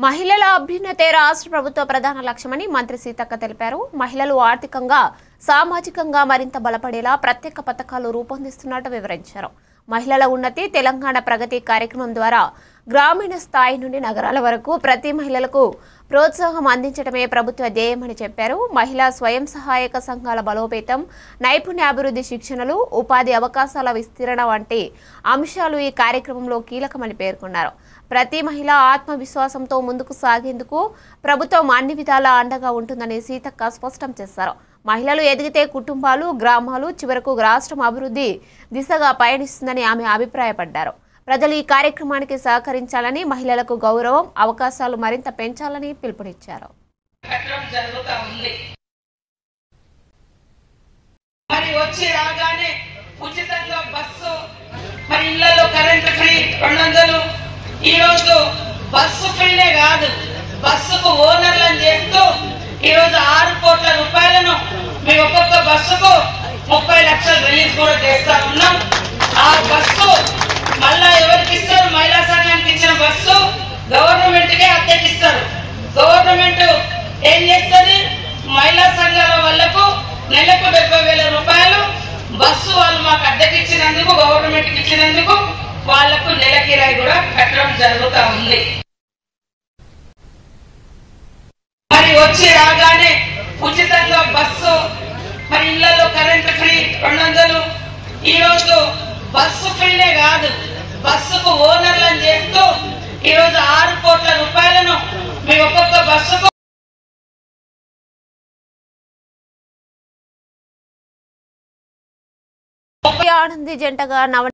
మహిళల అభ్యున్నతే రాష్ట్ర ప్రభుత్వ ప్రధాన లక్ష్యమని మంత్రి సీతక్క తెలిపారు. మహిళలు ఆర్థికంగా, సామాజికంగా మరింత బలపడేలా ప్రత్యేక పథకాలు రూపొందిస్తున్నట్టు వివరించారు. మహిళల ఉన్నతి తెలంగాణ ప్రగతి కార్యక్రమం ద్వారా గ్రామీణ స్థాయి నుండి నగరాల వరకు ప్రతి మహిళలకు ప్రోత్సాహం అందించడమే ప్రభుత్వ ధ్యేయమని చెప్పారు. మహిళా స్వయం సహాయక సంఘాల బలోపేతం, నైపుణ్యాభివృద్ధి శిక్షణలు, ఉపాధి అవకాశాల విస్తరణ వంటి అంశాలు ఈ కార్యక్రమంలో కీలకమని పేర్కొన్నారు. ప్రతి మహిళ ఆత్మవిశ్వాసంతో ముందుకు సాగేందుకు ప్రభుత్వం అన్ని విధాలా అండగా ఉంటుందని సీతక్క స్పష్టం చేశారు. మహిళలు ఎదిగితే కుటుంబాలు, గ్రామాలు, చివరకు రాష్ట్రం అభివృద్ధి దిశగా పయనిస్తుందని ఆమె అభిప్రాయపడ్డారు. ప్రజలు ఈ కార్యక్రమానికి సహకరించాలని, మహిళలకు గౌరవం, అవకాశాలు మరింత పెంచాలని పిలుపునిచ్చారు. ఈ రోజు బస్సు ఫ్రీనే కాదు, బస్సుకు ఓనర్లను చేస్తూ ఈ రోజు 6 కోట్ల రూపాయలను మీ ఒక్కొక్క బస్సుకు 30 లక్షలు రిలీజ్ కూడా చేస్తా ఉన్నాం. ఆ బస్సు మళ్ళా ఎవరికి ఇస్తారు? మహిళా సంఘానికి ఇచ్చిన బస్సు గవర్నమెంట్ కే అద్దెకిస్తారు. గవర్నమెంట్ ఏం చేస్తుంది? మహిళా సంఘాల వాళ్లకు నెలకు 70,000 రూపాయలు బస్సు వాళ్ళు మాకు అద్దెకిచ్చినందుకు, గవర్నమెంట్ కి ఇచ్చినందుకు వాళ్లకు నెల కిరాయి కూడా కట్టడం జరుగుతా ఉంది. మరి వచ్చి రాగానే ఉచితంగా బస్సు, మరి ఇళ్లలో కరెంటు ఫ్రీ 200. ఈ రోజు బస్సు ఫ్రీనే కాదు, బస్సుకు ఓనర్లను చేస్తూ ఈ రోజు 6 కోట్ల రూపాయలను మీ ఒక్కొక్క బస్సుకు ఆనంది జంటగా